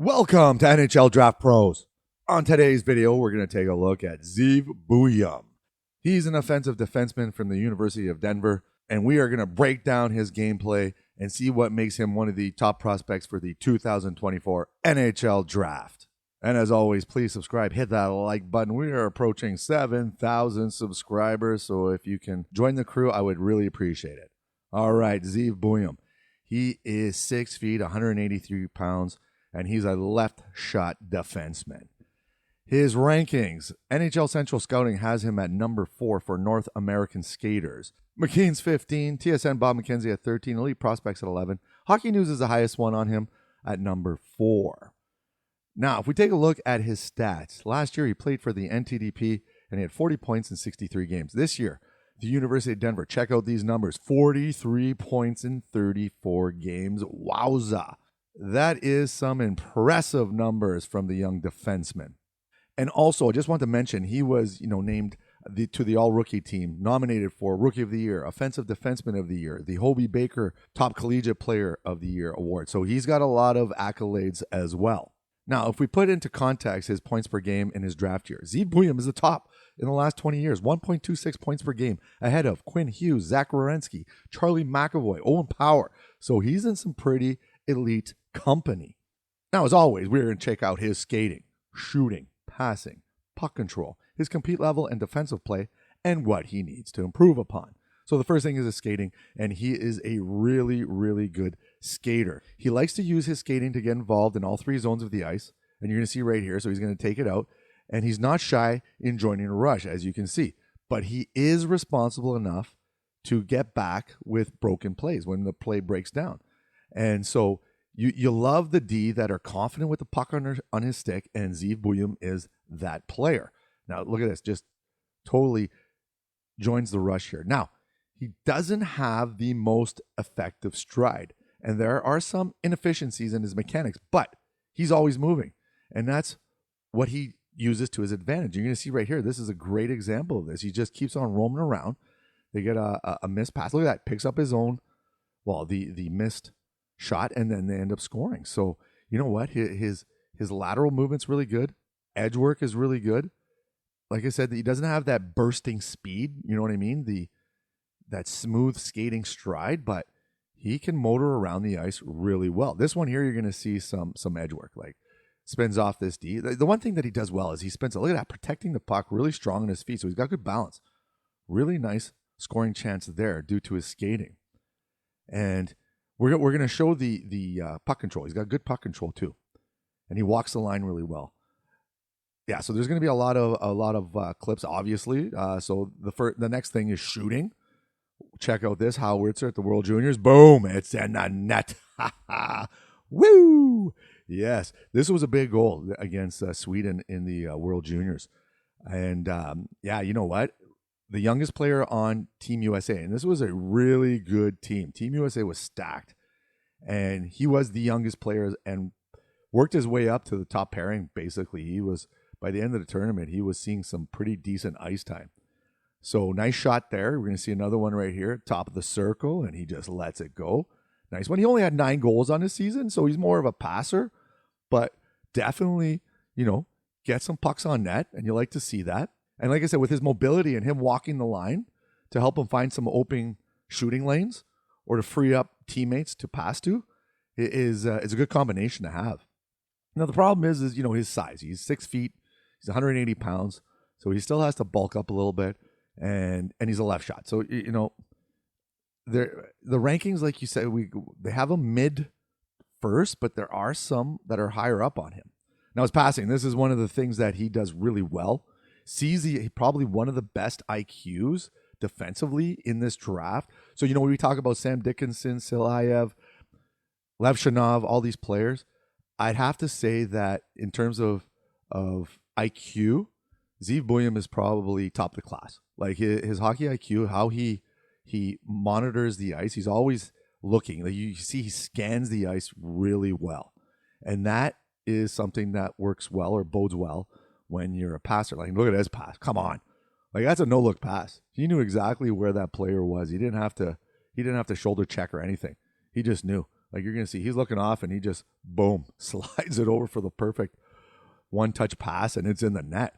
Welcome to NHL Draft Pros. On today's video, we're going to take a look at Zeev Buium. He's an offensive defenseman from the University of Denver, and we are going to break down his gameplay and see what makes him one of the top prospects for the 2024 NHL Draft. And as always, please subscribe, hit that like button. We are approaching 7,000 subscribers, so if you can join the crew, I would really appreciate it. All right, Zeev Buium. He is 6 feet, 183 pounds, and he's a left shot defenseman. His rankings, NHL Central Scouting has him at number 4 for North American skaters. McKean's 15, TSN Bob McKenzie at 13, Elite Prospects at 11. Hockey News is the highest one on him at number 4. Now, if we take a look at his stats, last year he played for the NTDP and he had 40 points in 63 games. This year, the University of Denver, check out these numbers, 43 points in 34 games. Wowza. That is some impressive numbers from the young defenseman. And also, I just want to mention, he was, named to the All-Rookie team, nominated for Rookie of the Year, Offensive Defenseman of the Year, the Hobey Baker Top Collegiate Player of the Year award. So he's got a lot of accolades as well. Now, if we put into context his points per game in his draft year, Zeev Buium is the top in the last 20 years, 1.26 points per game, ahead of Quinn Hughes, Zach Werenski, Charlie McAvoy, Owen Power. So he's in some pretty elite company. Now, as always, we're going to check out his skating, shooting, passing, puck control, his compete level and defensive play, and what he needs to improve upon. So the first thing is his skating, and he is a really, really good skater. He likes to use his skating to get involved in all 3 zones of the ice, and you're going to see right here, so he's going to take it out, and he's not shy in joining a rush, as you can see, but he is responsible enough to get back with broken plays when the play breaks down. And so you love the D that are confident with the puck on his stick, and Zeev Buium is that player. Now, look at this, just totally joins the rush here. Now, he doesn't have the most effective stride, and there are some inefficiencies in his mechanics, but he's always moving, and that's what he uses to his advantage. You're going to see right here, this is a great example of this. He just keeps on roaming around. They get a missed pass. Look at that, picks up his own, the missed shot, and then they end up scoring. So you know what? His lateral movement's really good. Edge work is really good. Like I said, he doesn't have that bursting speed. You know what I mean? That smooth skating stride, but he can motor around the ice really well. This one here, you're going to see some edge work, like spins off this D. The one thing that he does well is he spins, look at that, protecting the puck, really strong on his feet. So he's got good balance. Really nice scoring chance there due to his skating. And we're going to show the puck control. He's got good puck control too, and he walks the line really well. Yeah, so there's going to be a lot of clips, obviously. So the next thing is shooting. Check out this howitzer at the World Juniors. Boom! It's in the net. Woo! Yes, this was a big goal against Sweden in the World Juniors. And you know what? The youngest player on Team USA, and this was a really good team. Team USA was stacked, and he was the youngest player and worked his way up to the top pairing. Basically, he was, by the end of the tournament, he was seeing some pretty decent ice time. So nice shot there. We're going to see another one right here, top of the circle, and he just lets it go. Nice one. He only had 9 goals on his season, so he's more of a passer, but definitely, get some pucks on net, and you like to see that. And like I said, with his mobility and him walking the line to help him find some open shooting lanes or to free up teammates to pass to, it's a good combination to have. Now, the problem is his size. He's 6 feet. He's 180 pounds, so he still has to bulk up a little bit. And he's a left shot. So, the rankings, like you said, they have him mid first, but there are some that are higher up on him. Now, his passing, this is one of the things that he does really well. Sees probably one of the best IQs defensively in this draft. So, when we talk about Sam Dickinson, Silayev, Lev Shanov, all these players, I'd have to say that in terms of IQ, Zeev Buium is probably top of the class. Like his hockey IQ, how he monitors the ice, he's always looking. Like you see, he scans the ice really well, and that is something that works well or bodes well when you're a passer. Like, look at his pass. Come on, like that's a no look pass. He knew exactly where that player was. He didn't have to shoulder check or anything. He just knew. Like you're going to see he's looking off and he just, boom, slides it over for the perfect one-touch pass, and it's in the net.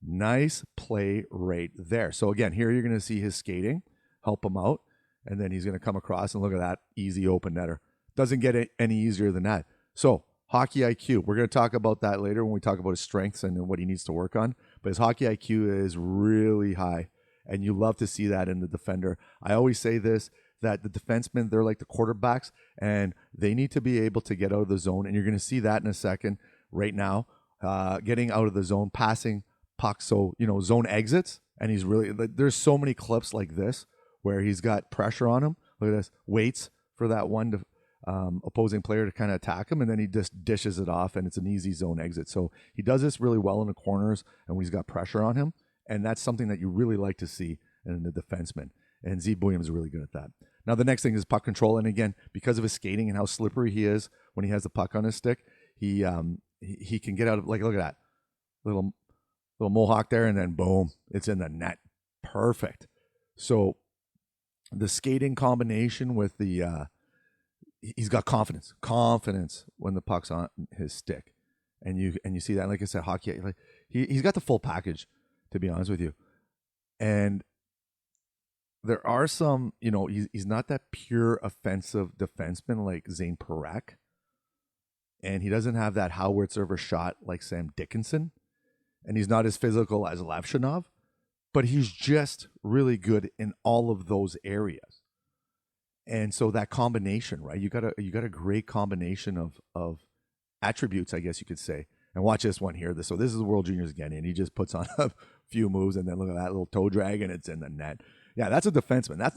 Nice play right there. So again, here you're going to see his skating, help him out, and then he's going to come across and look at that easy open netter. Doesn't get any easier than that. So hockey IQ, we're going to talk about that later when we talk about his strengths and what he needs to work on. But his hockey IQ is really high, and you love to see that in the defender. I always say this, that the defensemen, they're like the quarterbacks, and they need to be able to get out of the zone, and you're going to see that in a second right now, getting out of the zone, passing pucks, so, zone exits, and he's really, there's so many clips like this where he's got pressure on him. Look at this, waits for that one opposing player to kind of attack him, and then he just dishes it off, and it's an easy zone exit. So he does this really well in the corners and when he's got pressure on him, and that's something that you really like to see in the defenseman, and Zeev Buium is really good at that. Now the next thing is puck control, and again, because of his skating and how slippery he is when he has the puck on his stick, he can get out of, like, look at that little mohawk there, and then boom, it's in the net. Perfect. So the skating combination with the he's got confidence when the puck's on his stick, and you see that. Like I said, hockey, like he's got the full package, to be honest with you. And there are some, he's not that pure offensive defenseman like Zane Parekh, and he doesn't have that howitzer shot like Sam Dickinson, and he's not as physical as Levshunov, but he's just really good in all of those areas. And so that combination, right? You got a great combination of attributes, I guess you could say. And watch this one here. So this is the World Juniors again, and he just puts on a few moves, and then look at that little toe drag, and it's in the net. Yeah, that's a defenseman. That's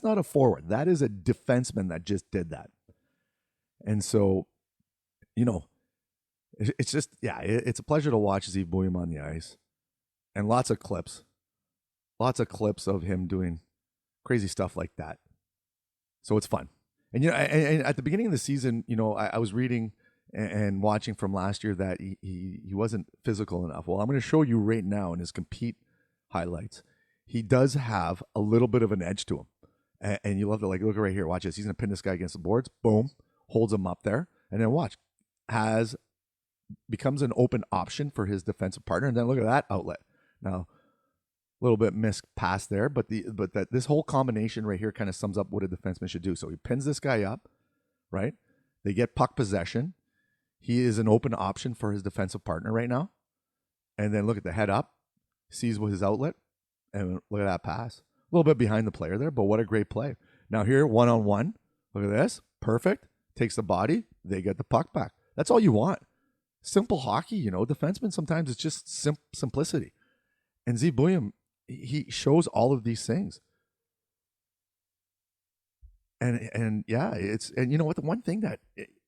not a forward. That is a defenseman that just did that. And so, it's just, it's a pleasure to watch Zeev Buium on the ice, and lots of clips of him doing crazy stuff like that. So it's fun. And and at the beginning of the season, I was reading and watching from last year that he wasn't physical enough. Well, I'm going to show you right now in his compete highlights. He does have a little bit of an edge to him. And you love to, like, look right here. Watch this. He's going to pin this guy against the boards. Boom. Holds him up there. And then watch. Becomes an open option for his defensive partner. And then look at that outlet. Now, a little bit missed pass there, but this whole combination right here kind of sums up what a defenseman should do. So he pins this guy up, right? They get puck possession. He is an open option for his defensive partner right now. And then look at the head up. Sees with his outlet. And look at that pass. A little bit behind the player there, but what a great play. Now here, one-on-one. Look at this. Perfect. Takes the body. They get the puck back. That's all you want. Simple hockey, defensemen, sometimes it's just simplicity. And Zeev Buium, he shows all of these things. And yeah, and you know what? The one thing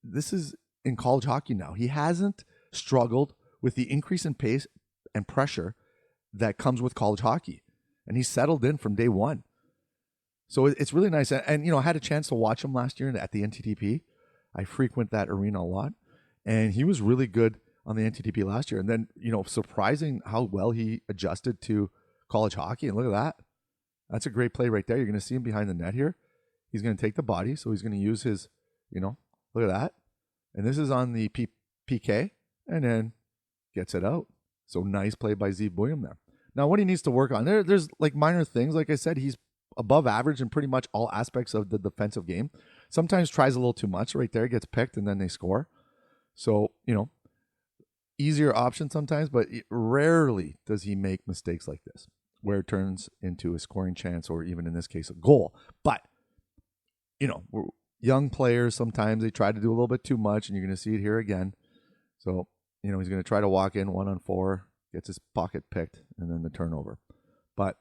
this is in college hockey now, he hasn't struggled with the increase in pace and pressure that comes with college hockey. And he's settled in from day one. So it's really nice. And I had a chance to watch him last year at the NTDP. I frequent that arena a lot. And he was really good on the NTDP last year. And then, surprising how well he adjusted to college hockey. And look at that. That's a great play right there. You're going to see him behind the net here. He's going to take the body. So he's going to use his, look at that. And this is on the PK. And then gets it out. So nice play by Zeev Buium there. Now, what he needs to work on, there's like minor things. Like I said, he's above average in pretty much all aspects of the defensive game. Sometimes tries a little too much right there, gets picked, and then they score. So, easier option sometimes, but rarely does he make mistakes like this, where it turns into a scoring chance or even in this case, a goal. But, we're young players, sometimes they try to do a little bit too much, and you're going to see it here again. So, he's going to try to walk in 1-on-4, gets his pocket picked, and then the turnover. But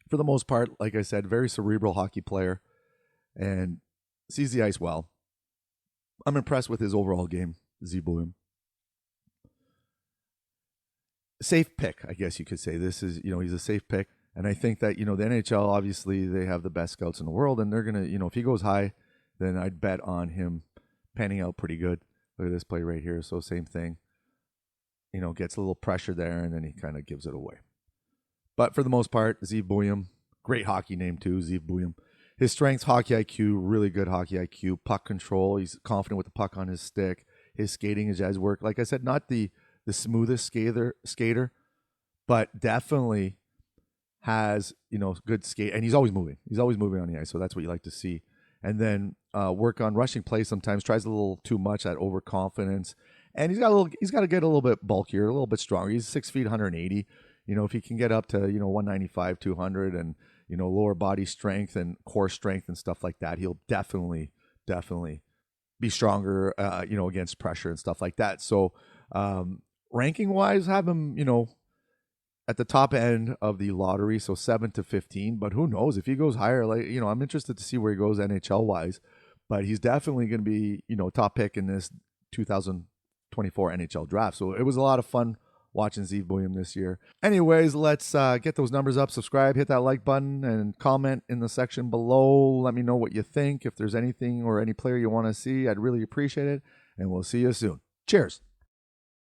for the most part, like I said, very cerebral hockey player and sees the ice well. I'm impressed with his overall game, Zeev Buium. Safe pick, I guess you could say. This is, he's a safe pick. And I think that, the NHL, obviously, they have the best scouts in the world, and they're going to, if he goes high, then I'd bet on him panning out pretty good. Look at this play right here. So same thing. Gets a little pressure there, and then he kind of gives it away. But for the most part, Zeev Buium, great hockey name too, Zeev Buium. His strengths, hockey IQ, really good hockey IQ, puck control. He's confident with the puck on his stick. His skating is as work. Like I said, not the smoothest skater, but definitely has, good skate. And he's always moving. He's always moving on the ice. So that's what you like to see. And then work on rushing play sometimes, tries a little too much, that overconfidence. And he's got to get a little bit bulkier, a little bit stronger. He's 6 feet, 180. If he can get up to, 195, 200 and, lower body strength and core strength and stuff like that, he'll definitely be stronger, against pressure and stuff like that. So ranking wise, have him, at the top end of the lottery, so 7 to 15. But who knows if he goes higher? I'm interested to see where he goes NHL wise. But he's definitely going to be, top pick in this 2024 NHL draft. So it was a lot of fun watching Zeev Buium this year. Anyways, let's get those numbers up. Subscribe, hit that like button, and comment in the section below. Let me know what you think. If there's anything or any player you want to see, I'd really appreciate it. And we'll see you soon. Cheers.